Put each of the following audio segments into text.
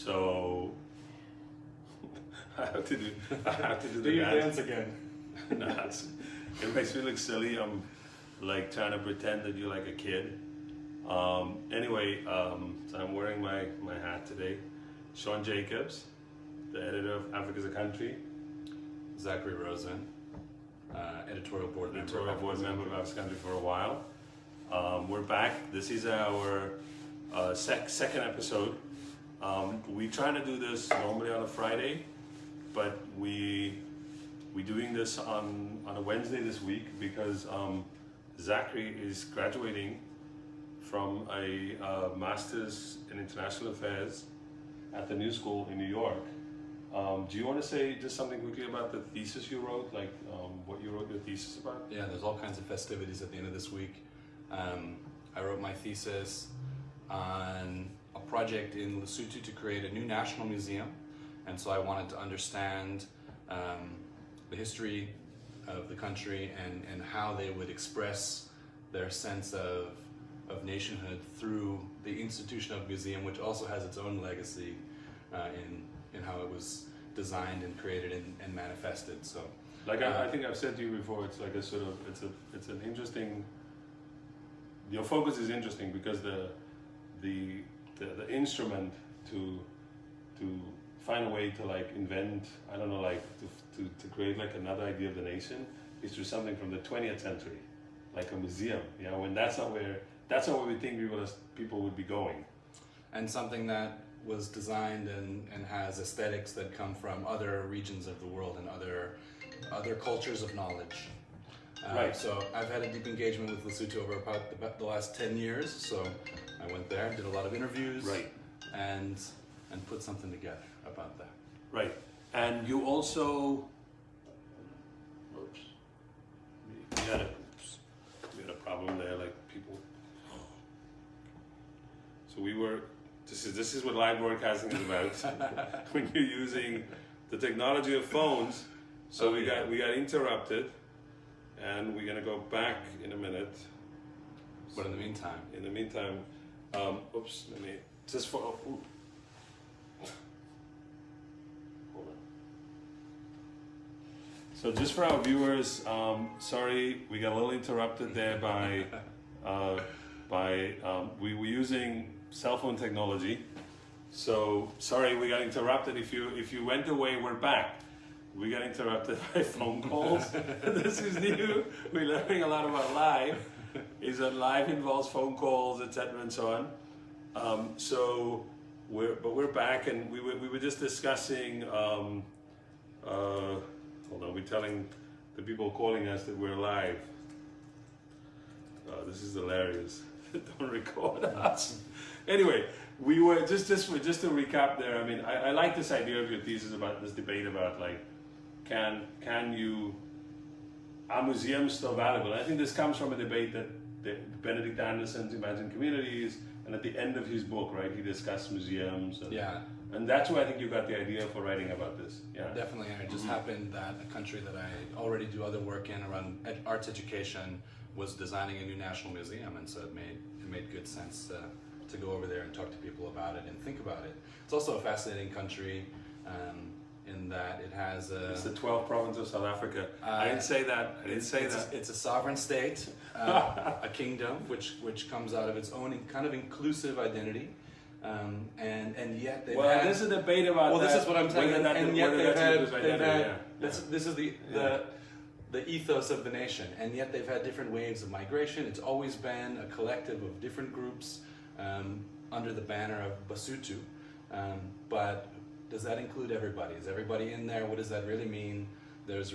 So I have to do Do the your dance. dance again. No, it makes me look silly. I'm like trying to pretend that you're like a kid. Anyway, so I'm wearing my hat today. Sean Jacobs, the editor of Africa's a Country. Zachary Rosen, editorial board member. Editorial board member of Africa's Country for a while. We're back. This is our second episode. We try to do this normally on a Friday, but we're doing this on a Wednesday this week because Zachary is graduating from a master's in international affairs at the New School in New York. Do you want to say just something quickly about the thesis you wrote, like what you wrote your thesis about? Yeah, there's all kinds of festivities at the end of this week. I wrote my thesis on a project in Lesotho to create a new national museum, and so I wanted to understand the history of the country and how they would express their sense of nationhood through the institution of museum, which also has its own legacy in how it was designed and created and manifested. So, like I think I've said to you before, it's like a sort of it's an interesting. Your focus is interesting because the instrument to find a way to like invent, I don't know, like to create like another idea of the nation is through something from the 20th century, like a museum. Yeah, when that's not where we think people would be going. And something that was designed and has aesthetics that come from other regions of the world and other cultures of knowledge. Right. So I've had a deep engagement with Lesotho over about the last 10 years. So I went there, did a lot of interviews, Right. and put something together about that. Right. And you also, we had a problem there, like people. So this is what live broadcasting is about. When you're using the technology of phones, so we got interrupted, and we're gonna go back in a minute. But in the meantime, let me just for. Hold on. So just for our viewers, sorry we got a little interrupted there by we were using cell phone technology. So sorry we got interrupted. If you went away, we're back. We got interrupted by phone calls. This is new. We're learning a lot about live. Is that live involves phone calls, etc., and so on. So we're back, and we were just discussing. Hold on, we're telling the people calling us that we're live. This is hilarious. Don't record us. Anyway, we were just to recap there. I mean, I like this idea of your thesis about this debate about like, can you, are museums still valuable? And I think this comes from a debate that Benedict Anderson's Imagine Communities, and at the end of his book, right, he discussed museums. And that's where I think you got the idea for writing about this. Yeah, definitely. And it just happened that a country that I already do other work in around arts education was designing a new national museum, and so it made good sense to go over there and talk to people about it and think about it. It's also a fascinating country in that it has it's the 12th province of South Africa. I didn't say that. It's a sovereign state, a kingdom which comes out of its own kind of inclusive identity. And yet they've had... there's a debate about that. This is what I'm saying. And yet this is the ethos of the nation. And yet they've had different waves of migration. It's always been a collective of different groups under the banner of Basotho. But does that include everybody? Is everybody in there? What does that really mean? There's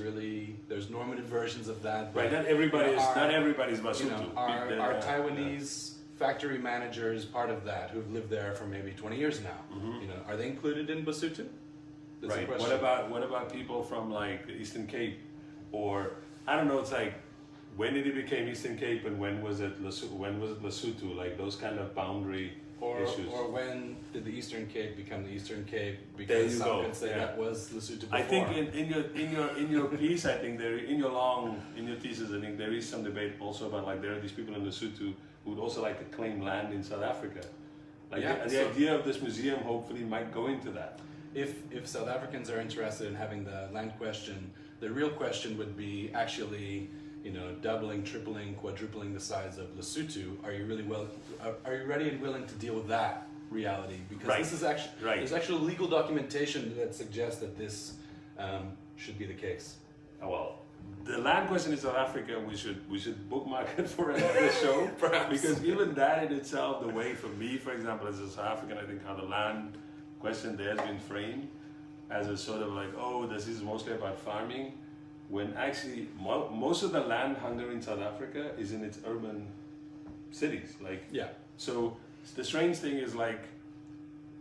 normative versions of that. But right. Not everybody's Basotho. Are Taiwanese factory managers part of that who've lived there for maybe 20 years now? Mm-hmm. Are they included in Basotho? Right. What about people from like the Eastern Cape, or I don't know? It's like, when did it become Eastern Cape and when was it Lesotho? Like those kind of boundary issues. Or when did the Eastern Cape become the Eastern Cape? Because some could say that was Lesotho before. I think in your piece, I think in your thesis, I think there is some debate also about like there are these people in Lesotho who would also like to claim land in South Africa. Like Yeah, the so- idea of this museum hopefully might go into that. If South Africans are interested in having the land question, the real question would be actually, doubling, tripling, quadrupling the size of Lesotho. Are you really are you ready and willing to deal with that reality? Because Right. this is actually Right. there's actual legal documentation that suggests that this should be the case. Well, the land question in South Africa, we should bookmark it for another show. Perhaps. Because even that in itself, the way for me, for example, as a South African, I think how the land question there has been framed as a sort of like, oh, this is mostly about farming, when actually most of the land hunger in South Africa is in its urban cities. Like, Yeah. so the strange thing is like,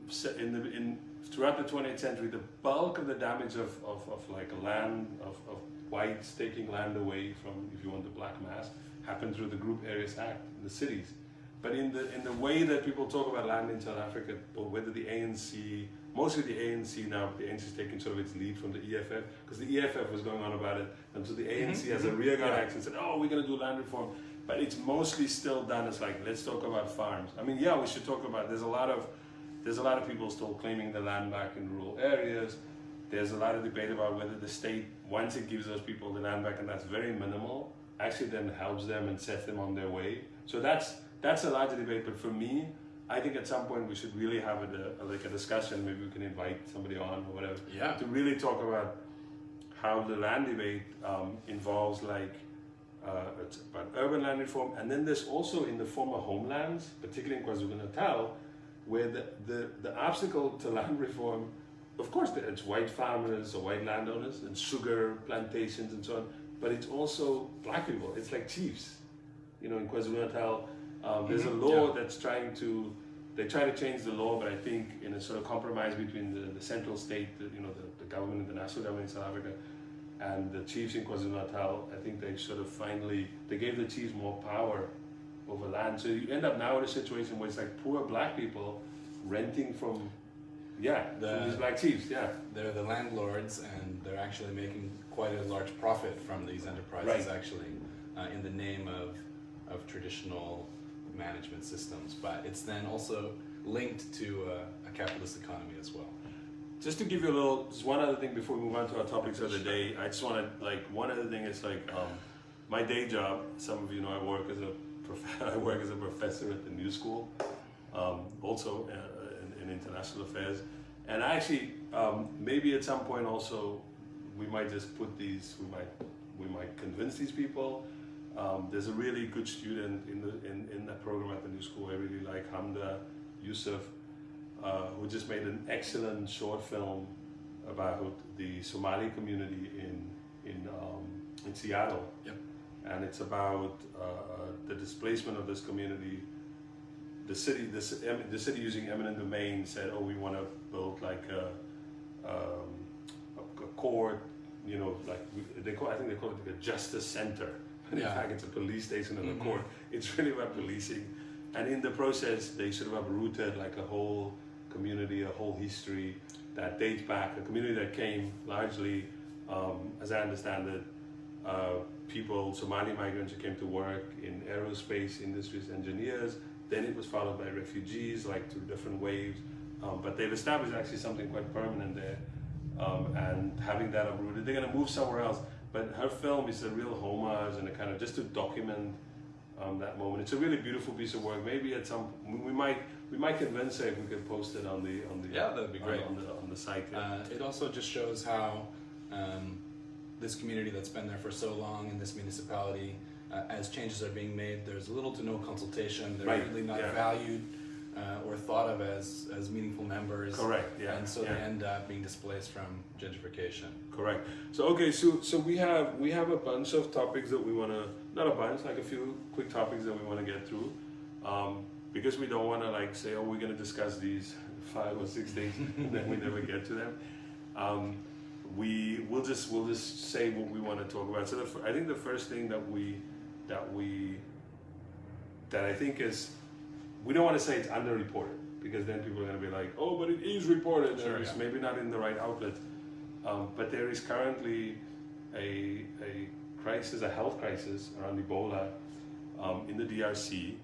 throughout the 20th century, the bulk of the damage of like land of whites taking land away from, if you want, the black mass, happened through the Group Areas Act in the cities. But in the way that people talk about land in South Africa, or whether the ANC, mostly the ANC now, the ANC is taking sort of its lead from the EFF, because the EFF was going on about it until the ANC has a rearguard action said, oh, we're going to do land reform. But it's mostly still done as like, let's talk about farms. I mean, yeah, we should talk about, there's a lot of people still claiming the land back in rural areas. There's a lot of debate about whether the state, once it gives those people the land back, and that's very minimal, actually then helps them and sets them on their way. So that's a larger debate. But for me, I think at some point we should really have a discussion. Maybe we can invite somebody on or whatever. Yeah. To really talk about how the land debate involves it's about urban land reform, and then there's also in the former homelands, particularly in KwaZulu-Natal, where the obstacle to land reform, of course, it's white farmers or white landowners and sugar plantations and so on, but it's also black people. It's like chiefs. In KwaZulu-Natal, there's a law that's they try to change the law, but I think in a sort of compromise between the central state, the government, the national government in South Africa, and the chiefs in KwaZulu-Natal, I think they gave the chiefs more power over land. So you end up now in a situation where it's like poor black people renting from these black chiefs, They're the landlords, and they're actually making quite a large profit from these enterprises, actually, in the name of traditional management systems. But it's then also linked to a capitalist economy as well. Just to give you just one other thing before we move on to our topics of the day, I just want to, one other thing is my day job, some of you know I work as a professor at the New School, also in international affairs. And actually, maybe at some point also, we might just put we might convince these people. There's a really good student in that program at the New School I really like, Hamda Yusuf, who just made an excellent short film about the Somali community in Seattle. Yep. And it's about the displacement of this community. The city using eminent domain said, "Oh, we want to build like a court, I think they call it like a justice center. And in fact, it's a police station and a court. It's really about policing, and in the process, they sort of uprooted like a whole community, a whole history that dates back. A community that came largely, as I understand it, Somali migrants who came to work in aerospace industries, engineers. Then it was followed by refugees, like through different waves. But they've established actually something quite permanent there. And having that uprooted, they're going to move somewhere else. But her film is a real homage and a kind of just to document that moment. It's a really beautiful piece of work. Maybe at some we might convince her if we could post it on the that'd be great on the site. It also just shows how this community that's been there for so long in this municipality, as changes are being made, there's little to no consultation. They're really not valued or thought of as meaningful members. Correct. Yeah. And so they end up being displaced from gentrification. Correct. So okay. So we have a bunch of topics that we want to, not a bunch, like a few quick topics that we want to get through, because we don't want to like say, oh, we're going to discuss these 5 or 6 days and then we never get to them. We'll just say what we want to talk about. So I think the first thing that I think is, we don't want to say it's underreported, because then people are going to be like, oh, but it is reported. Sure, it's maybe not in the right outlet. But there is currently a crisis, a health crisis around Ebola in the DRC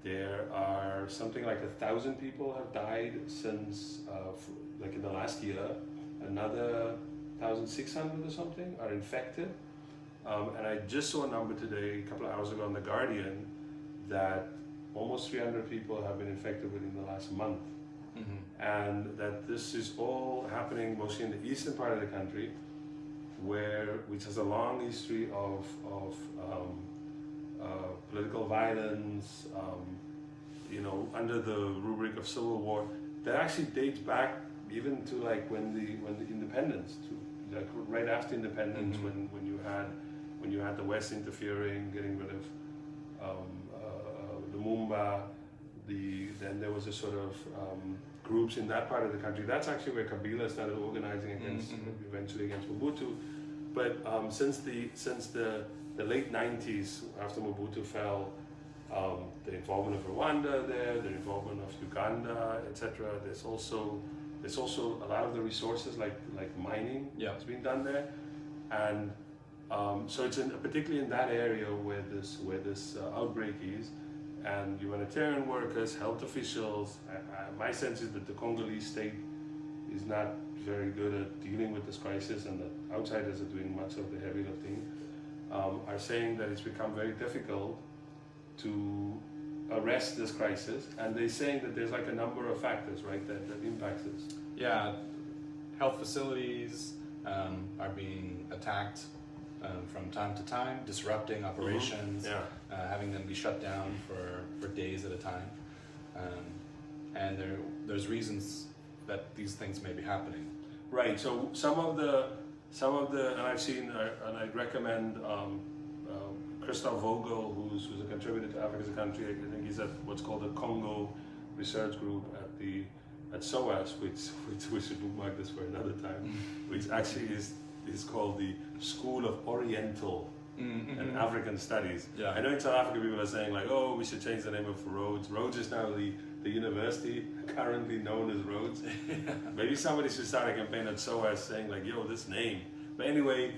There are something like 1,000 people have died since, like in the last year. Another 1,600 or something are infected. And I just saw a number today, a couple of hours ago on The Guardian, that almost 300 people have been infected within the last month. And that this is all happening mostly in the eastern part of the country, which has a long history of political violence, under the rubric of civil war, that actually dates back even to like when the independence, to like right after independence, when you had the West interfering, getting rid of Lumumba, then there was a sort of groups in that part of the country. That's actually where Kabila started organizing against, eventually against Mobutu. But since the late 90s, after Mobutu fell, the involvement of Rwanda there, the involvement of Uganda, etc. There's also a lot of the resources like mining has been done there, and so it's particularly in that area where this outbreak is. And humanitarian workers, health officials, my sense is that the Congolese state is not very good at dealing with this crisis, and that outsiders are doing much of the heavy lifting, are saying that it's become very difficult to arrest this crisis. And they're saying that there's like a number of factors, right, that impacts this. Yeah, health facilities are being attacked from time to time, disrupting operations, having them be shut down for days at a time, and there's reasons that these things may be happening. Right. So some of the, and I've seen, and I'd recommend Christoph Vogel, who's a contributor to Africa as a Country. I think he's at what's called the Congo Research Group at SOAS, which we should bookmark this for another time, which actually is called the School of Oriental and African Studies. Yeah. I know in South Africa people are saying like, oh, we should change the name of Rhodes. Rhodes is now the university currently known as Rhodes. Maybe somebody should start a campaign at SOAS saying like, yo, this name. But anyway,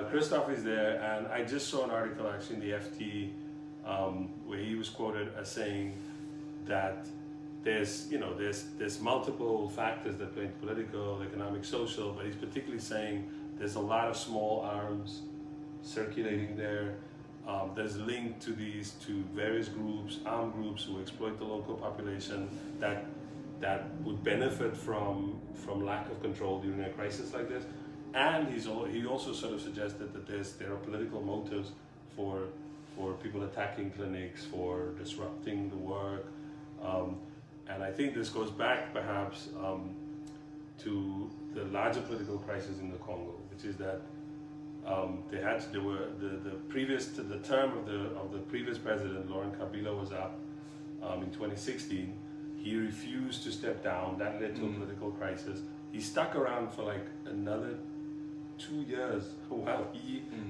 Christoph is there, and I just saw an article actually in the FT where he was quoted as saying that there's multiple factors that play into political, economic, social, but he's particularly saying there's a lot of small arms circulating there. There's a link to various groups, armed groups who exploit the local population that would benefit from lack of control during a crisis like this. And he also sort of suggested that there are political motives for people attacking clinics, for disrupting the work. And I think this goes back perhaps to the larger political crisis in the Congo, which is that the term of the previous president, Laurent Kabila, was up in 2016. He refused to step down. That led to a political crisis. He stuck around for like another 2 years while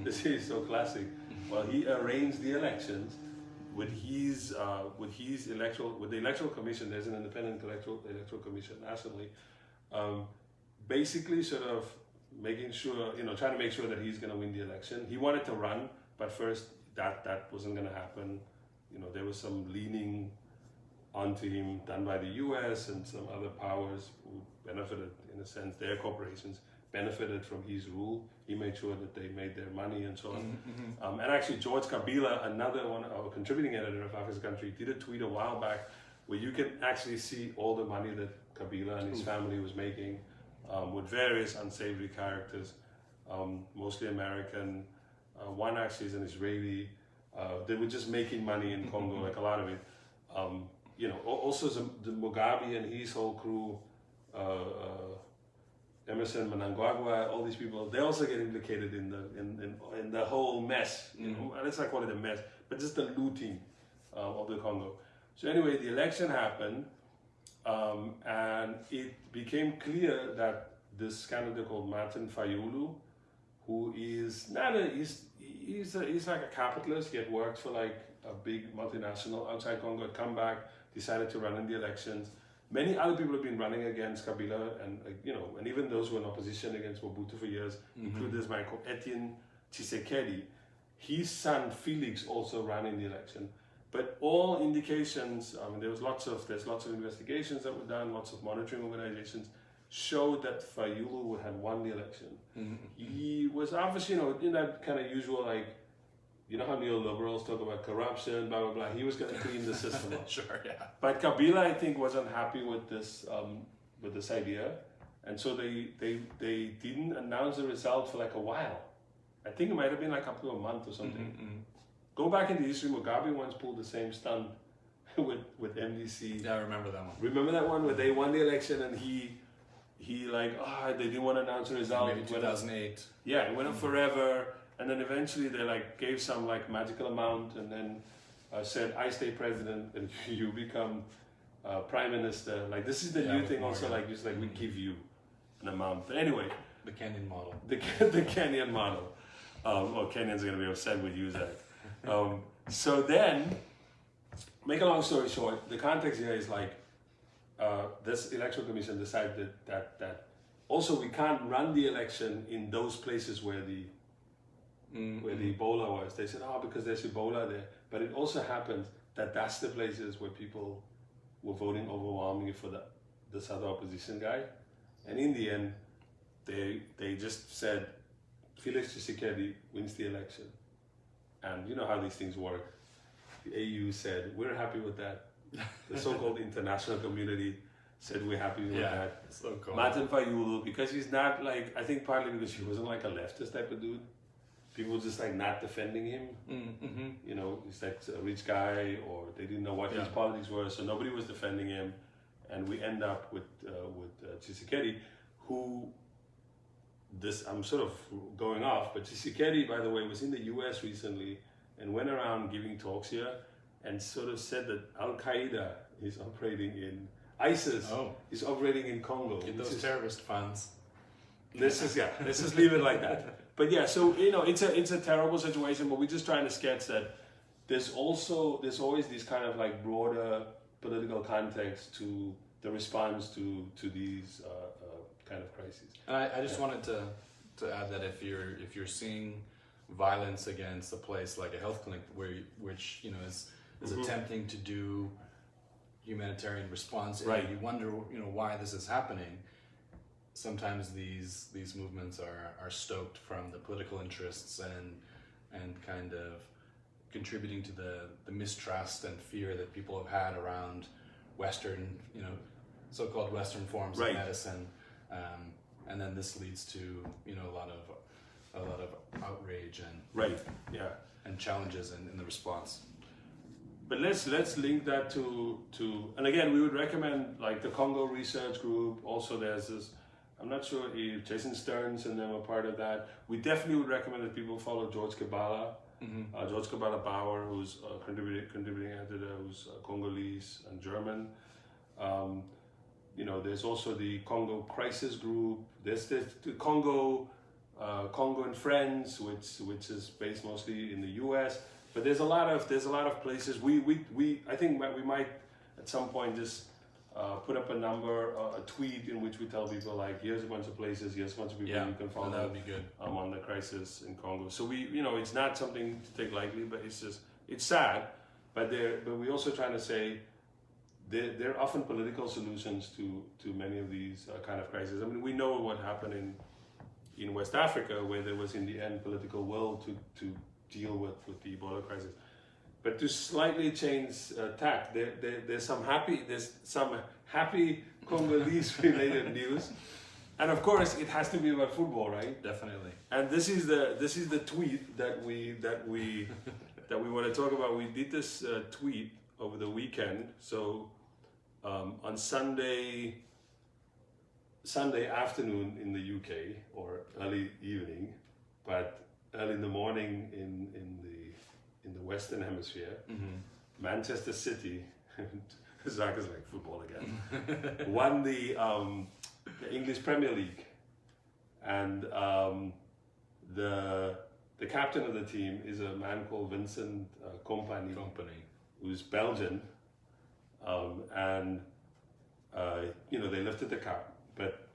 this is so classic, while he arranged the elections with the electoral commission. There's an independent electoral commission nationally, basically sort of making sure, trying to make sure that he's going to win the election. He wanted to run, but first that wasn't going to happen. There was some leaning onto him done by the US and some other powers who benefited, in a sense, their corporations benefited from his rule. He made sure that they made their money and so on. And actually George Kabila, another one, our contributing editor of Africa's Country, did a tweet a while back where you can actually see all the money that Kabila and his family was making with various unsavory characters, mostly American. One actually is an Israeli. They were just making money in Congo, like a lot of it. Also the Mugabe and his whole crew, Emerson Mnangagwa, all these people, they also get implicated in the whole mess. And let's not call it a mess, but just the looting of the Congo. So anyway, the election happened, and it became clear that this candidate called Martin Fayulu, who is not he's like a capitalist. He had worked for like a big multinational outside Congo, had come back, decided to run in the elections. Many other people have been running against Kabila, and even those who were in opposition against Mobutu for years, including this man called Etienne Tshisekedi. His son Felix also ran in the election, But all indications, I mean, there's lots of investigations that were done, lots of monitoring organizations showed that Fayulu had won the election. Mm-hmm. He was obviously, in that kind of usual, like, you know how neoliberals talk about corruption, blah, blah, blah. He was going to clean the system up. Sure, yeah. But Kabila, I think, wasn't happy with this idea. And so they didn't announce the result for like a while. I think it might have been like up to a month or something. Mm-hmm. Go back into history, Mugabe once pulled the same stunt with MDC. Yeah, I remember that one. Remember that one where they won the election and he like, they didn't want to announce the result. Maybe 2008. Yeah, it went on forever. And then eventually they like gave some like magical amount and then said, I stay president and you become prime minister. Like this is the new thing also, like just like we give you an amount. But anyway. The Kenyan model. The Kenyan model. Kenyans are going to be upset with you, Zach. So then, make a long story short, the context here is like, this election commission decided that also we can't run the election in those places where the Ebola was. They said, because there's Ebola there. But it also happened that that's the places where people were voting overwhelmingly for this other opposition guy. And in the end, they just said, Felix Tshisekedi wins the election. And you know how these things work. The AU said, we're happy with that. The so-called international community said we're happy with that. So cool. Martin Fayulu, because he's not like, I think partly because he wasn't like a leftist type of dude. People were just like not defending him. Mm-hmm. You know, he's like a rich guy, or they didn't know what his politics were, so nobody was defending him. And we end up with Tshisekedi, who, I'm sort of going off, but Tshisekedi, by the way, was in the US recently and went around giving talks here and sort of said that Al-Qaeda is operating in, ISIS is operating in Congo. Get those terrorist funds. Let's just leave it like that. But yeah, so it's a terrible situation, but we're just trying to sketch that there's always this kind of like broader political context to the response to these kind of crises. And I just wanted to add that if you're seeing violence against a place like a health clinic which is attempting to do humanitarian response, right? You wonder why this is happening. Sometimes these movements are stoked from the political interests and kind of contributing to the mistrust and fear that people have had around Western, so-called Western forms of medicine, and then this leads to a lot of outrage and challenges in the response. But let's link that to and again we would recommend like the Congo Research Group. Also, there's this. I'm not sure if Jason Stearns and them are part of that. We definitely would recommend that people follow George Kabala, George Kabala Bauer, who's contributing editor, who's Congolese and German. There's also the Congo Crisis Group. There's the Congo and Friends, which is based mostly in the U.S. But there's a lot of places. I think we might at some point just put up a tweet in which we tell people like, here's a bunch of places, here's a bunch of people you can follow. That would be good. On the crisis in Congo. So it's not something to take lightly, but it's sad. But we're also trying to say there are often political solutions to many of these kind of crises. I mean, we know what happened in West Africa, where there was in the end political will to deal with the Ebola crisis. But to slightly change tack, there's some happy Congolese related news, and of course it has to be about football, right? Definitely. And this is the tweet that we want to talk about. We did this tweet over the weekend. So on Sunday afternoon in the UK, or early evening, but early in the morning in the Western Hemisphere, Manchester City, Zach is like football again, won the English Premier League, and the captain of the team is a man called Vincent Kompany, who's Belgian, and they lifted the cup, but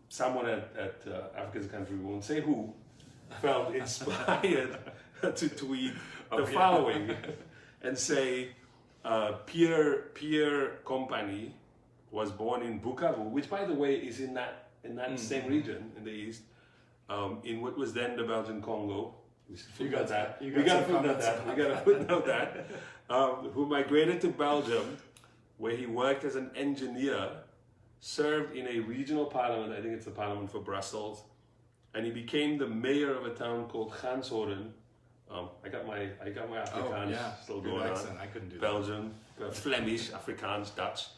someone at Africa's country, we won't say who, felt inspired to tweet the following. and say Pierre Company was born in Bukavu, which by the way is in that same region in the east, in what was then the Belgian Congo. We got that. We got to footnote that. Who migrated to Belgium, where he worked as an engineer, served in a regional parliament. I think it's the parliament for Brussels, and he became the mayor of a town called Ganshoren. I got my Afrikaans still going accent. on. I couldn't do Belgian, Flemish, Afrikaans, Dutch.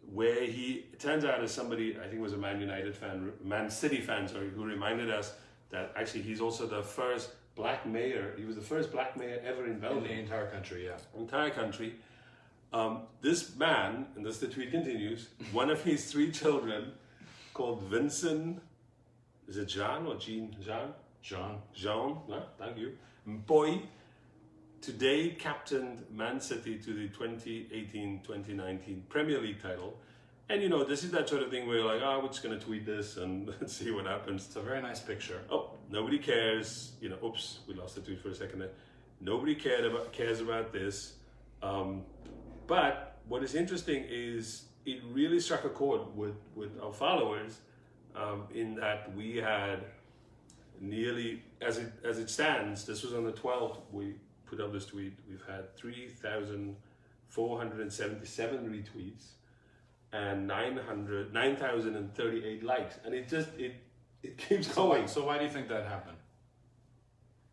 Where he, it turns out, is somebody, I think was a Man United fan, Man City fan, sorry, who reminded us that actually he's also the first black mayor. He was the first black mayor ever in Belgium. In the entire country, yeah. Entire country. This man, and this the tweet continues, one of his 3 children, called Vincent, is it Jean or Jean? Jean, no, thank you. Boy, today captained Man City to the 2018-2019 Premier League title. And you know, this is that sort of thing where you're like, oh, we're just going to tweet this and let's see what happens. It's a very nice picture. Oh, nobody cares. You know, oops, we lost the tweet for a second there. Nobody cares about this. But what is interesting is it really struck a chord with our followers in that we had nearly, as it stands, this was on the 12th, we put up this tweet, we've had 3,477 retweets and 9,038 likes, and it keeps going. So why do you think that happened?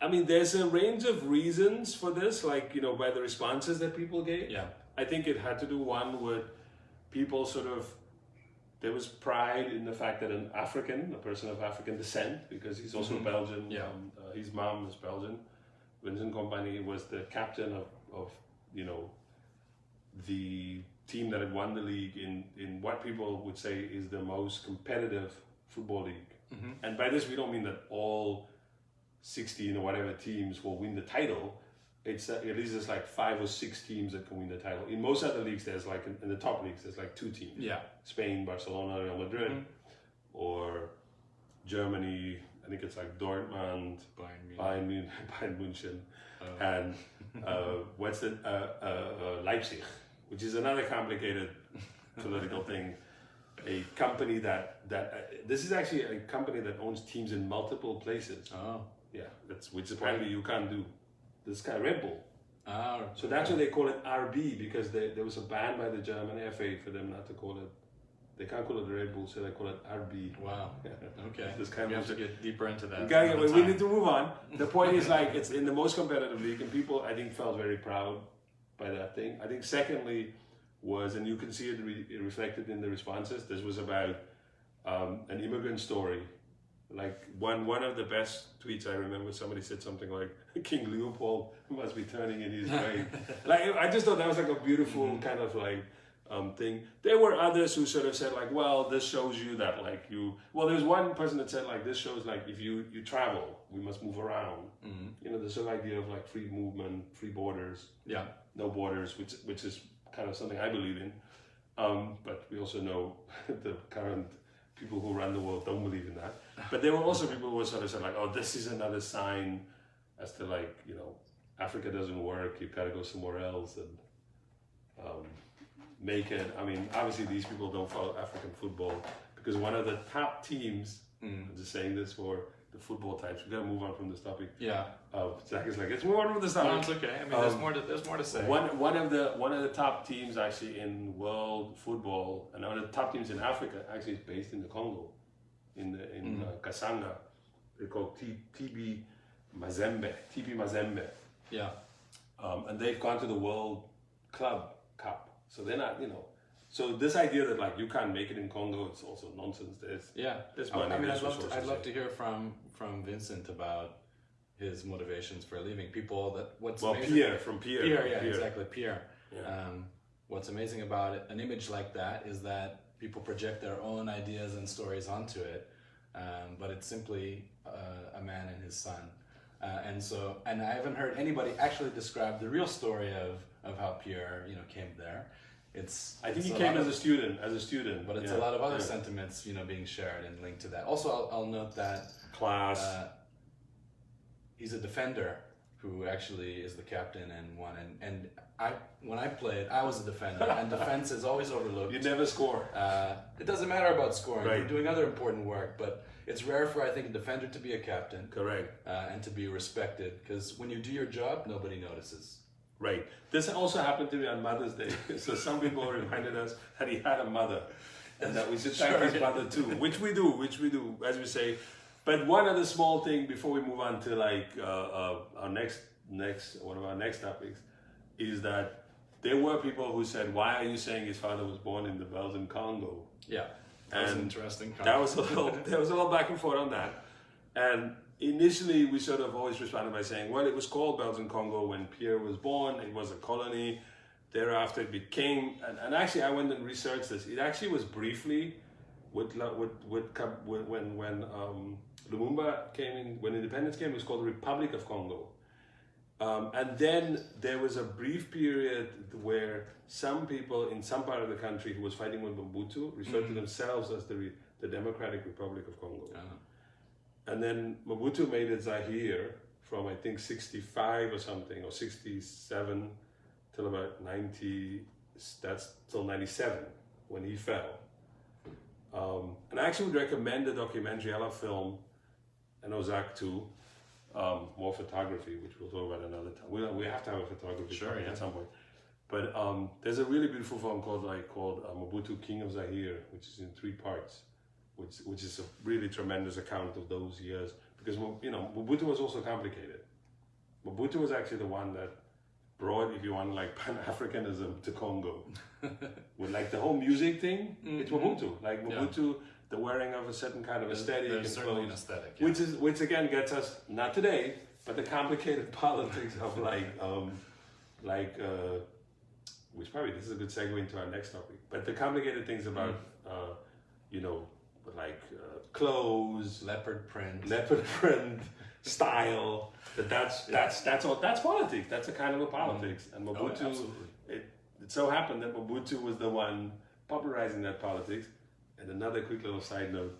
I mean, there's a range of reasons for this, like, you know, by the responses that people gave. Yeah. I think it had to do, one, with people sort of, there was pride in the fact that a person of African descent, because he's also Belgian, his mom is Belgian, Vincent Kompany was the captain of you know, the team that had won the league in what people would say is the most competitive football league. And by this we don't mean that all 16 or whatever teams will win the title. It's at least there's like 5 or 6 teams that can win the title. In most other leagues, there's like in the top leagues, there's like 2 teams. Yeah. Spain, Barcelona, Real Madrid, or Germany. I think it's like Dortmund, Bayern München, and what's the Leipzig, which is another complicated political thing. A company that this is actually a company that owns teams in multiple places. Oh. Yeah, which apparently you can't do. This guy, Red Bull. So okay. that's why they call it RB, because there was a ban by the German FA for them not to call it. They can't call it Red Bull, so they call it RB. Wow. Okay. This kind we of have to get deeper into that. We need to move on. The point is, like, it's in the most competitive league, and people, I think, felt very proud by that thing. I think secondly was, and you can see it reflected in the responses, this was about an immigrant story. Like one of the best tweets I remember, somebody said something like, King Leopold must be turning in his grave. Like, I just thought that was like a beautiful kind of like thing. There were others who sort of said like, well, this shows you that like well, there's one person that said like, this shows like if you travel, we must move around. You know, this whole idea of like free movement, free borders, no borders, which is kind of something I believe in. But we also know the current people who run the world don't believe in that. But there were also people who sort of said like, oh, this is another sign as to like, you know, Africa doesn't work, you've got to go somewhere else and make it. I mean, obviously these people don't follow African football because one of the top teams, I'm just saying this for the football types, we've got to move on from this topic. Yeah. Zach is like, let's move on from this topic. No, it's okay. I mean, there's more to say. One of the top teams actually in world football, and one of the top teams in Africa actually is based in the Congo, in Kasanga. They're called TP Mazembe. Yeah. And they've gone to the World Club Cup. So they're not, you know. So this idea that like you can't make it in Congo, it's also nonsense. There's money. I mean, I'd love to hear from Vincent about his motivations for leaving. People amazing. Pierre, exactly, Pierre. Yeah. What's amazing about an image like that is that people project their own ideas and stories onto it, but it's simply a man and his son. And I haven't heard anybody actually describe the real story of how Pierre, you know, came there. I think he came as a student, but it's a lot of other sentiments, you know, being shared and linked to that. Also, I'll note that class. He's a defender who actually is the captain and won. And when I played, I was a defender, and defense is always overlooked. You never score. It doesn't matter about scoring. Right. You're doing other important work, but it's rare for, I think, a defender to be a captain. Correct. And to be respected, because when you do your job, nobody notices. Right. This also happened to me on Mother's Day. So some people reminded us that he had a mother, and that we should thank his mother too, which we do, as we say. But one other small thing before we move on to like our next one of our next topics is that there were people who said, "Why are you saying his father was born in the Belgian Congo?" Yeah, that was an interesting comment. There was a little back and forth on that, and initially we sort of always responded by saying, "Well, it was called Belgian Congo when Pierre was born. It was a colony. Thereafter, it became." And actually, I went and researched this. It actually was briefly when Lumumba came in, when independence came, it was called the Republic of Congo. And then there was a brief period where some people in some part of the country who was fighting with Mobutu referred to themselves as the Democratic Republic of Congo. And then Mobutu made it Zaire from, I think, 65 or something, or 67 till about 90, that's till 97 when he fell. And I actually would recommend the documentary. I love film, and Ozak too. More photography, which we'll talk about another time. We have to have a photography at some point. But there's a really beautiful film called Mobutu, King of Zaire, which is in 3 parts, which is a really tremendous account of those years. Because Mobutu was also complicated. Mobutu was actually the one that brought, if you want, like Pan-Africanism to Congo. With like the whole music thing, it's Mobutu. Like Mobutu, the wearing of a certain kind of aesthetic and certainly clothes, an aesthetic, yeah. which again gets us, not today, but the complicated politics of which probably this is a good segue into our next topic, but the complicated things about clothes, leopard print, style. That's politics. That's a kind of a politics. And Mobutu, it so happened that Mobutu was the one popularizing that politics. And another quick little side note: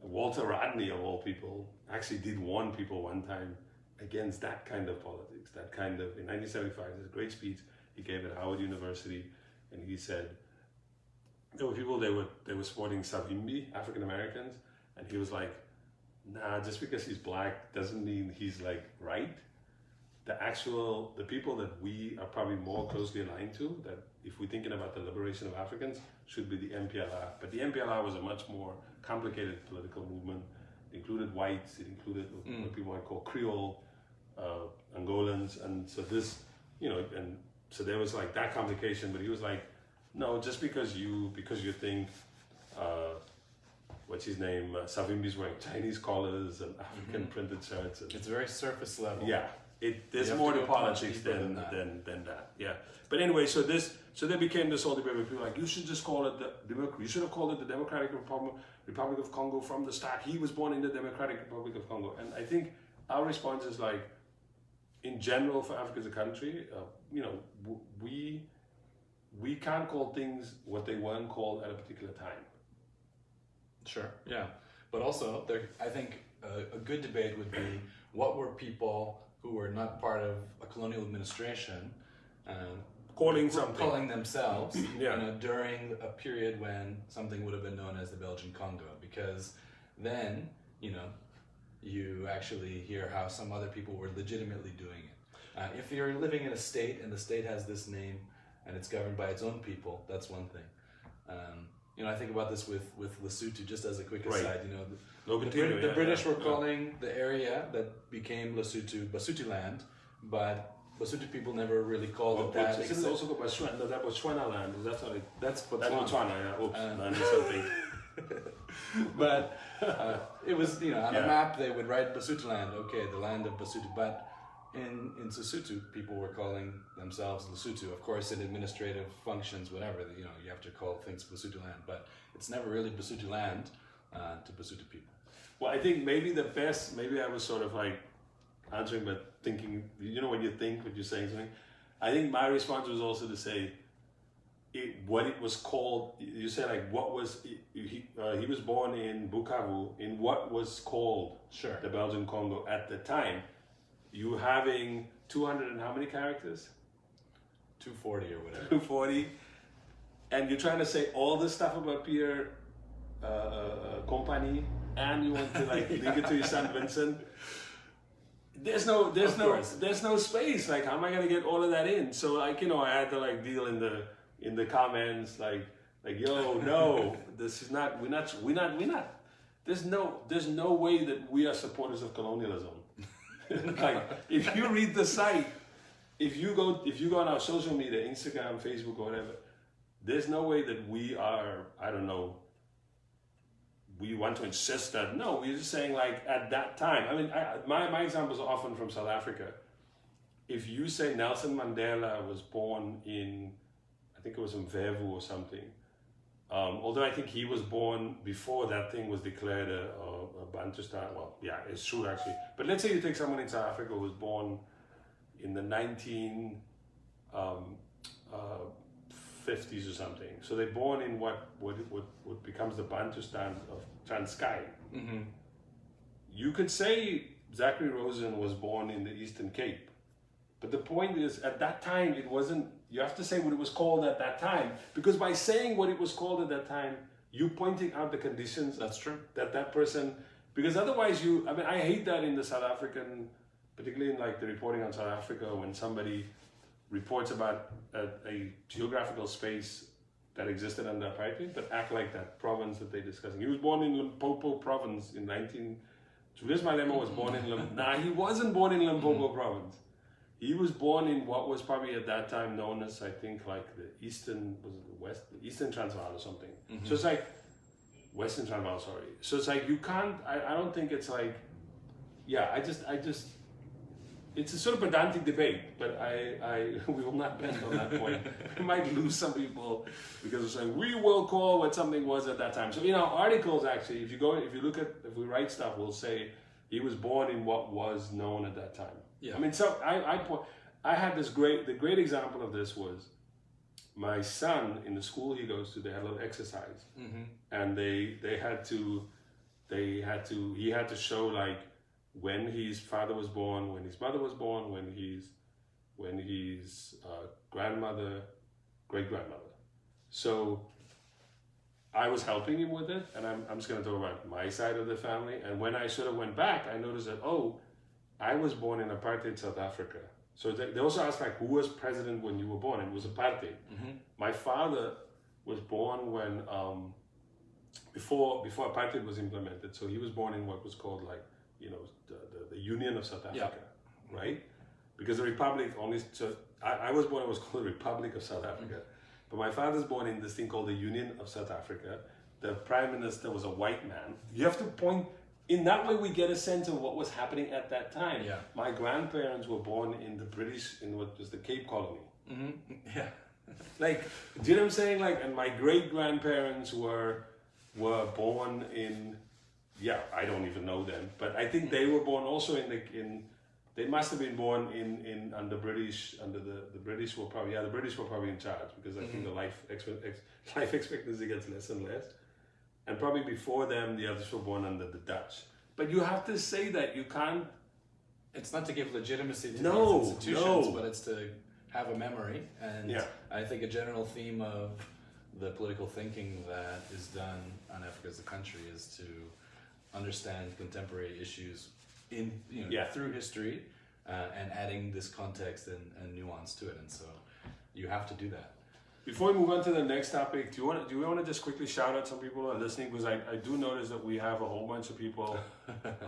Walter Rodney, of all people, actually did warn people one time against that kind of politics. That kind of, in 1975, there's a great speech he gave at Howard University, and he said there were people they were sporting Savimbi, African Americans, and he was like, "Nah, just because he's black doesn't mean he's like right. The people that we are probably more closely aligned to, that if we're thinking about the liberation of Africans, should be the MPLA. But the MPLA was a much more complicated political movement. It included whites, it included what people might call Creole, Angolans, and so this, and so there was like that complication. But he was like, no, just because you think, what's his name, Savimbi's wearing Chinese collars and African printed shirts. And, it's very surface level. Yeah. There's more to politics than that. Yeah. But anyway, so there became this whole debate where people were like, you should just call it you should have called it the Democratic Republic of Congo from the start. He was born in the Democratic Republic of Congo. And I think our response is like, in general, for Africa as a country, we can't call things what they weren't called at a particular time. Sure, yeah. But also, I think a good debate would be, what were people who were not part of a colonial administration calling themselves during a period when something would have been known as the Belgian Congo? Because then, you actually hear how some other people were legitimately doing it. If you're living in a state and the state has this name and it's governed by its own people, that's one thing. I think about this with Lesotho, just as a quick aside. The British were calling the area that became Lesotho Basutoland, but Lesotho people never really called it that. Isn't it also called Botswana land? That's Botswana. Yeah. Oops, I missed something. But it was, on a map they would write Basutoland, okay, the land of Basotho. But in Sesotho, people were calling themselves Lesotho. Of course, in administrative functions, whatever, you have to call things Basotho land, but it's never really Basotho land to Basotho people. Well, I think maybe I was sort of like answering, but thinking, when you think, when you're saying something, I think my response was also to say, what it was called. You said like, what was he was born in Bukavu in what was called the Belgian Congo at the time. You having 200 and how many characters? 240 or whatever. 240. And you're trying to say all this stuff about Pierre Company, and you want to like link it to your son Vincent. There's no space. Like, how am I gonna get all of that in? So like, you know, I had to like deal in the comments, like yo, no, this is not. We're not. There's no way that we are supporters of colonialism. Like, if you read the site, if you go on our social media, Instagram, Facebook, or whatever, there's no way that we are, I don't know, we want to insist that. No, we're just saying like at that time. I mean, my examples are often from South Africa. If you say Nelson Mandela was born in, I think it was in Mvevu or something, although I think he was born before that thing was declared a Bantustan. Well, yeah, it's true actually. But let's say you take someone in South Africa who was born in the 1950s or something. So they're born in what becomes the Bantustan of Transkei. Mm-hmm. You could say Zachary Rosen was born in the Eastern Cape. But the point is, at that time, it wasn't, you have to say what it was called at that time. Because by saying what it was called at that time, you're pointing out the conditions. That's true. That person, because otherwise I hate that in the South African, particularly in like the reporting on South Africa, when somebody reports about a geographical space that existed under apartheid, but act like that province that they're discussing. He was born in Limpopo province in Julius Malema was born in he wasn't born in Limpopo province. He was born in what was probably at that time known as, I think, like the Eastern Transvaal or something. Mm-hmm. So it's like, Western Transvaal, sorry. So it's like, you can't, I don't think it's like, yeah, I just, it's a sort of pedantic debate, but we will not bend on that point. We might lose some people because it's like, we will call what something was at that time. So, you know, articles actually, if we write stuff, we'll say he was born in what was known at that time. Yeah. I mean, so I had the great example of this was my son in the school he goes to, they had a little exercise. Mm-hmm. And he had to show like when his father was born, when his mother was born, when his grandmother, great-grandmother. So I was helping him with it, and I'm just going to talk about my side of the family. And when I sort of went back, I noticed that, I was born in apartheid South Africa. So they also asked like, who was president when you were born? And it was apartheid. Mm-hmm. My father was born when, before apartheid was implemented. So he was born in what was called like, you know, the Union of South Africa, yeah. Right? Because the Republic I was born, it was called the Republic of South Africa. Mm-hmm. But my father's born in this thing called the Union of South Africa. The prime minister was a white man. You have to point, in that way we get a sense of what was happening at that time. Yeah. My grandparents were born in what was the Cape Colony. Mm-hmm. Yeah. Like, do you know what I'm saying? Like, and my great-grandparents were born in, I don't even know them, but I think they were born also they must have been born under British, the British were probably, the British were probably in charge, because I think the life expectancy gets less and less. And probably before them, the others were born under the Dutch. But you have to say that, you can't... It's not to give legitimacy to these institutions, but it's to have a memory. And I think a general theme of the political thinking that is done on Africa as a country is to understand contemporary issues through history and adding this context and nuance to it. And so you have to do that. Before we move on to the next topic, do we want to just quickly shout out some people who are listening? Because I do notice that we have a whole bunch of people that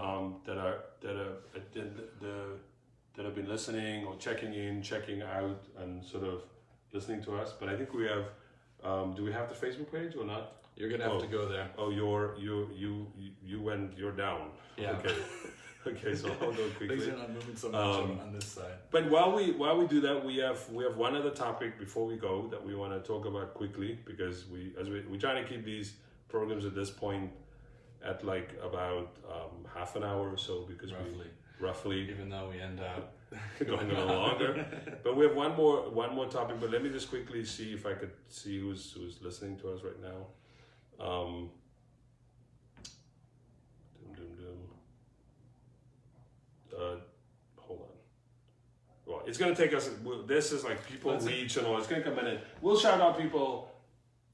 have been listening or checking in, checking out, and sort of listening to us. But I think we have. Do we have the Facebook page or not? You're gonna have to go there. Oh, you're down. Yeah. Okay. Okay, so I'll go quickly. Things are not moving so much on this side. But while we do that, we have one other topic before we go that we want to talk about quickly, because we're trying to keep these programs at this point at like about half an hour or so, because roughly even though we end up going a little longer. But we have one more topic. But let me just quickly see if I could see who's listening to us right now. Hold on. it's gonna take us. This is like people reach and all. It's gonna come in. We'll shout out people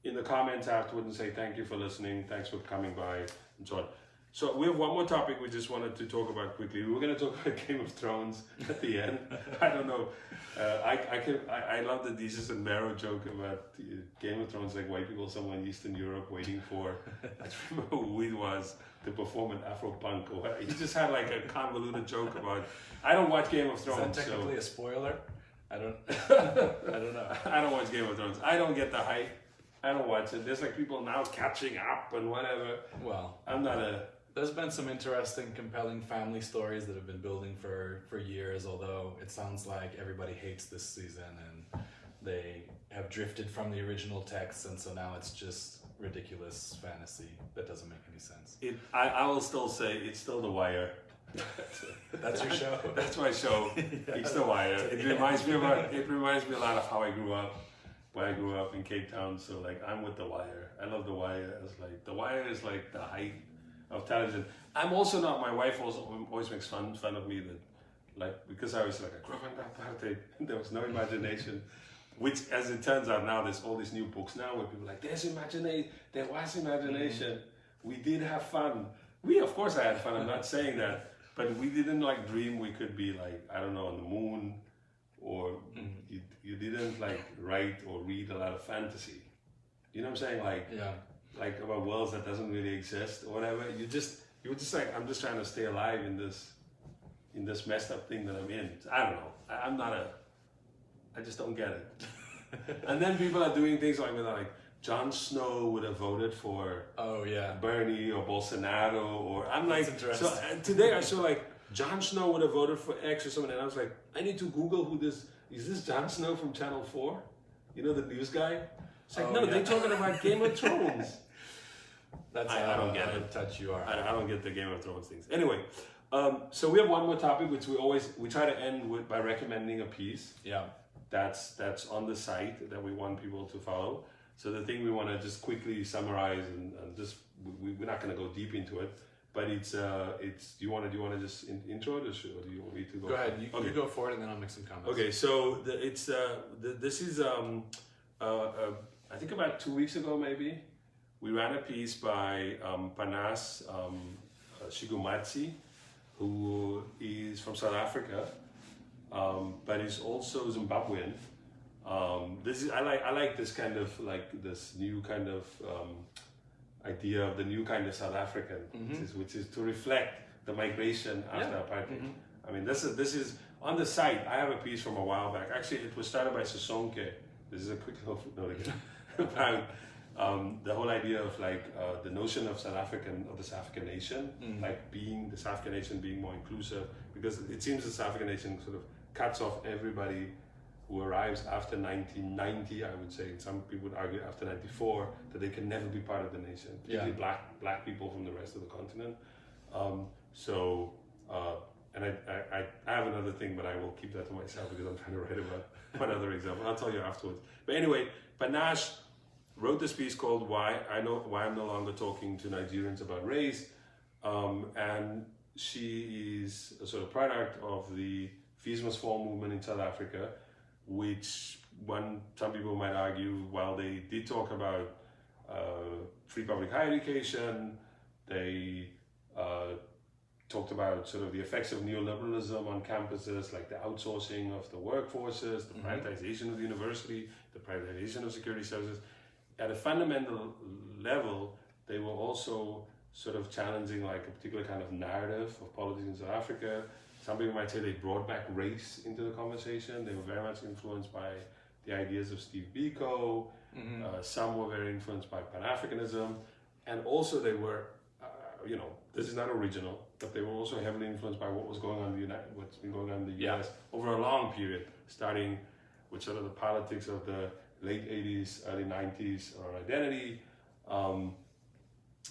in the comments afterwards and say thank you for listening, thanks for coming by, and so on. So we have one more topic we just wanted to talk about quickly. We're going to talk about Game of Thrones at the end. I don't know. I love the Desus and Mero joke about Game of Thrones, like white people somewhere in Eastern Europe waiting for, I don't remember who it was, to perform an Afro-punk. Or he just had like a convoluted joke about, I don't watch Game of Thrones. Is that technically a spoiler? I don't know. I don't watch Game of Thrones. I don't get the hype. I don't watch it. There's like people now catching up and whatever. Well, I'm not a... There's been some interesting, compelling family stories that have been building for years, although it sounds like everybody hates this season and they have drifted from the original text, and so now it's just ridiculous fantasy that doesn't make any sense. I will still say it's still The Wire. That's your show? That's my show. Yeah. It's The Wire. It reminds me a lot of how I grew up. When I grew up in Cape Town, so like I'm with The Wire. I love The Wire. It's like The Wire is like the height of television. I'm also not. My wife also always makes fun of me that, like, because I was like a grew up in apartheid. There was no imagination, which, as it turns out now, there's all these new books now where people are like, there's imagination. There was imagination. We did have fun. Of course, I had fun. I'm not saying that, but we didn't like dream we could be like, I don't know, on the moon, or you didn't like write or read a lot of fantasy. You know what I'm saying? Like. Yeah. Like about worlds that doesn't really exist or whatever. You were just like, I'm just trying to stay alive in this messed up thing that I'm in. I don't know. I just don't get it. And then people are doing things like Jon Snow would have voted for Bernie or Bolsonaro, or I'm like, so today I saw like Jon Snow would have voted for X or something, and I was like, I need to Google who this is. This Jon Snow from Channel 4? You know, the news guy? It's like, they're talking about Game of Thrones. That's I don't get how it. Touch you are. I don't get the Game of Thrones things. Anyway, so we have one more topic which we try to end with by recommending a piece. Yeah. That's on the site that we want people to follow. So the thing we want to just quickly summarize and just we're not going to go deep into it, but it's do you want to just intro it, or do you want me to go? Go ahead. You go for it, and then I'll make some comments. Okay. So this is I think about 2 weeks ago, maybe, we ran a piece by Panas Shigumatsi, who is from South Africa, but is also Zimbabwean. I like this kind of like this new kind of idea of the new kind of South African, which is to reflect the migration after apartheid. I mean, this is on the site. I have a piece from a while back. Actually, it was started by Sisonke. This is a quick little footnote again. About the whole idea of like the notion of the South African nation, like the South African nation being more inclusive, because it seems the South African nation sort of cuts off everybody who arrives after 1990, I would say, and some people would argue after 94, that they can never be part of the nation, particularly black people from the rest of the continent. And I have another thing, but I will keep that to myself because I'm trying to write about one other example. I'll tell you afterwards. But anyway, Panache wrote this piece called Why I'm No Longer Talking to Nigerians About Race. And she is a sort of product of the Fees Must Fall movement in South Africa, which some people might argue, while they did talk about free public higher education, they talked about sort of the effects of neoliberalism on campuses, like the outsourcing of the workforces, the privatization of the university, the privatization of security services. At a fundamental level, they were also sort of challenging like a particular kind of narrative of politics in South Africa. Some people might say they brought back race into the conversation. They were very much influenced by the ideas of Steve Biko. Some were very influenced by Pan-Africanism. And also they were, this is not original, but they were also heavily influenced by what was going on what's been going on in the US over a long period, starting with sort of the politics of the late 80s, early 90s around identity.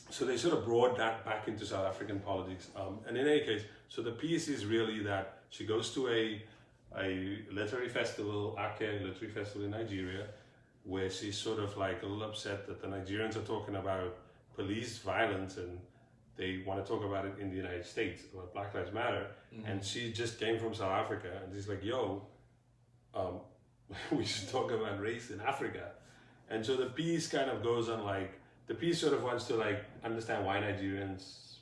So they sort of brought that back into South African politics. And in any case, so the piece is really that she goes to a literary festival, AIAC literary festival in Nigeria, where she's sort of like a little upset that the Nigerians are talking about police violence and they want to talk about it in the United States, about Black Lives Matter. And she just came from South Africa and she's like, yo, we should talk about race in Africa. And so the piece kind of goes on like, the piece sort of wants to like understand why Nigerians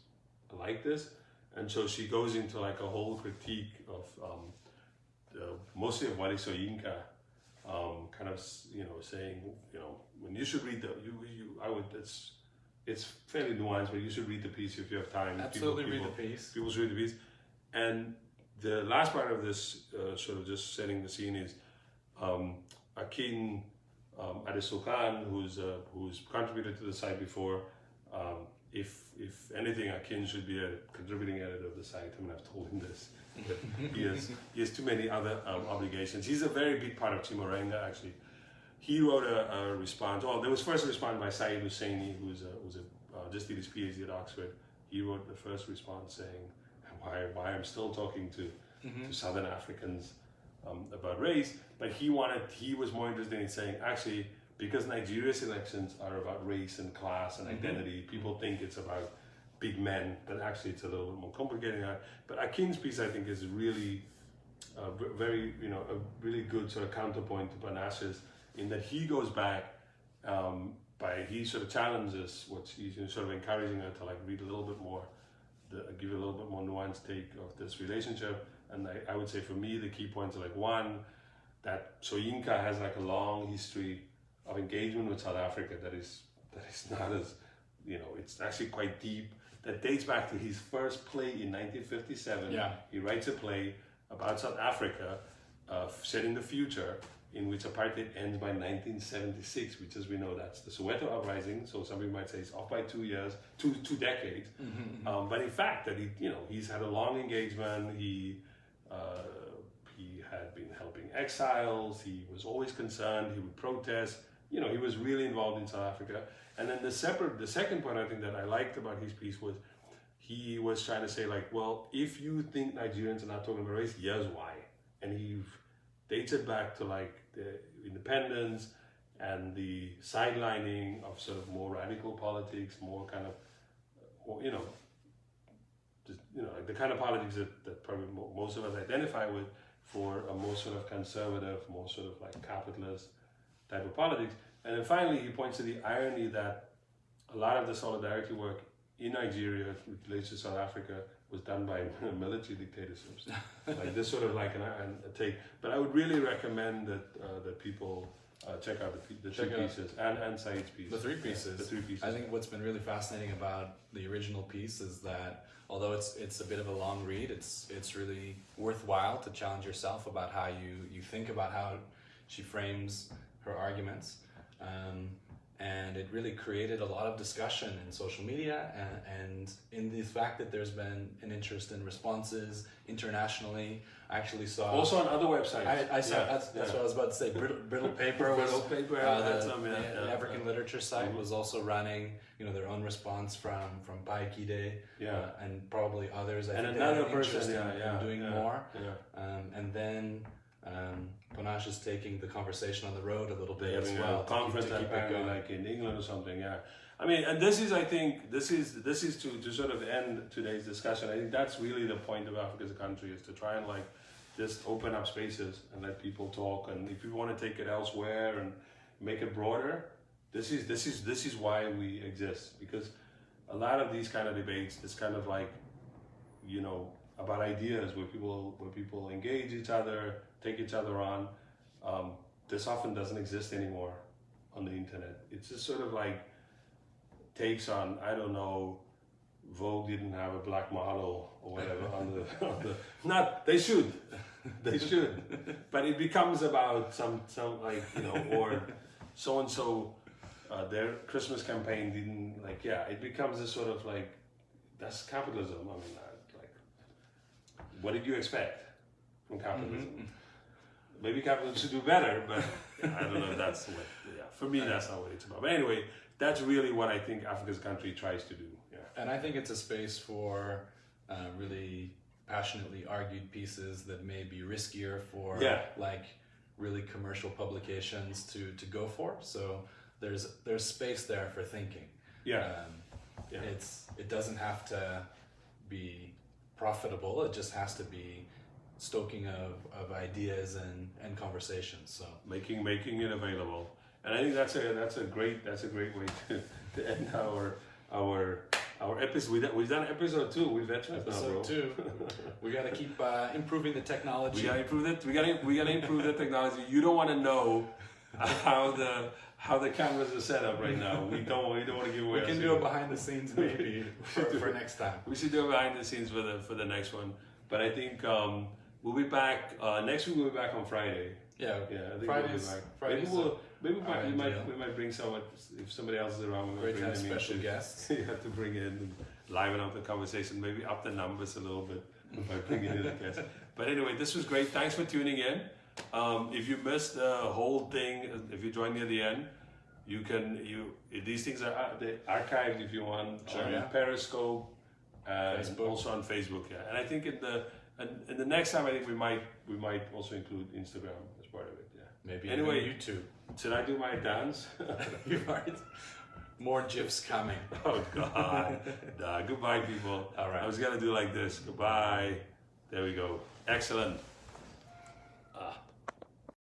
are like this. And so she goes into like a whole critique of mostly of Wale Soyinka, kind of, you know, saying, you know, when you should read it's fairly nuanced, but you should read the piece if you have time. Absolutely, read the piece. People should read the piece. And the last part of this, sort of just setting the scene, is Akin Adesokan, who's contributed to the site before. If anything, Akin should be a contributing editor of the site. I mean, I've told him this. He has too many other obligations. He's a very big part of Chimurenga, actually. He wrote a response. Well, there was first a response by Saeed Husseini, who's just did his PhD at Oxford. He wrote the first response saying why I'm still talking to Southern Africans about race. But he was more interested in saying, actually, because Nigeria's elections are about race and class and identity, people think it's about big men, but actually it's a little bit more complicated. But Akin's piece, I think, is really very, you know, a really good sort of counterpoint to Panash's, in that he goes back he sort of challenges what he's sort of encouraging her to like read a little bit more, give a little bit more nuanced take of this relationship. And I would say for me the key points are like, one, that Soyinka has like a long history of engagement with South Africa that is not as, you know, it's actually quite deep, that dates back to his first play in 1957. Yeah. He writes a play about South Africa, set in the future, in which apartheid ends by 1976, which, as we know, that's the Soweto uprising. So some people might say it's off by 2 years, two decades. But in fact, that he's had a long engagement. He had been helping exiles. He was always concerned. He would protest. You know, he was really involved in South Africa. And then the second point I think that I liked about his piece was he was trying to say like, well, if you think Nigerians are not talking about race, here's why. And he dates it back to like the independence and the sidelining of sort of more radical politics, more kind of, you know, just, you know, like the kind of politics that probably most of us identify with, for a more sort of conservative, more sort of like capitalist type of politics. And then finally, he points to the irony that a lot of the solidarity work in Nigeria, which relates to South Africa, was done by military dictatorships. Like this sort of like a take. But I would really recommend that people check out the two pieces and Said's piece. The three pieces. The three pieces. I think what's been really fascinating about the original piece is that although it's a bit of a long read, it's really worthwhile to challenge yourself about how you think about how she frames her arguments. And it really created a lot of discussion in social media and in the fact that there's been an interest in responses internationally. I actually saw... Also on other websites. I saw, that's what I was about to say. Brittle Paper was... The African Literature site was also running, you know, their own response from Paikide and probably others. I think another person in doing more. And then... Panache is taking the conversation on the road a little bit as well. A conference to keep it going, like in England or something. Yeah, I mean, and this is, I think, this is to sort of end today's discussion. I think that's really the point of Africa as a country, is to try and like just open up spaces and let people talk. And if you want to take it elsewhere and make it broader, this is why we exist. Because a lot of these kind of debates, it's kind of like, you know, about ideas where people engage each other, take each other on. This often doesn't exist anymore on the internet. It's just sort of like takes on, I don't know, Vogue didn't have a black model or whatever on the not, they should, but it becomes about some like, you know, or so and so their Christmas campaign didn't, like, it becomes this sort of like, that's capitalism. I mean, like, what did you expect from capitalism? Maybe capitalism should do better, but I don't know if that's what, for me, that's not what it's about. But anyway, that's really what I think Africa's country tries to do. Yeah. And I think it's a space for really passionately argued pieces that may be riskier for like really commercial publications to go for. So there's space there for thinking. It doesn't have to be profitable. It just has to be stoking of ideas and conversations. So making it available, and I think that's a great way to end our episode. We've done episode 2 with veterans now, bro. episode 2. We got to keep improving the technology. We gotta improve it. We gotta improve the technology. You don't want to know how the cameras are set up right now. We don't want to give away. We can do it behind the scenes maybe for next time. We should do it behind the scenes for the next one. But I think we'll be back next week. We'll be back on Friday. Yeah, I think Fridays. Fridays. Maybe we might bring someone if somebody else is around. We might Great to bring have them special in. guests. You have to bring in and liven up the conversation. Maybe up the numbers a little bit by bringing in a guest. But anyway, this was great. Thanks for tuning in. If you missed the whole thing, if you joined near the end, these things are archived if you want on Periscope and Facebook. also on Facebook. Yeah, and I think in the next time, I think we might also include Instagram as part of it. Yeah. Maybe Anyway, even YouTube. Should I do my dance? You're right. More GIFs coming. Oh God! Goodbye, people. All right. I was gonna do like this. Goodbye. There we go. Excellent.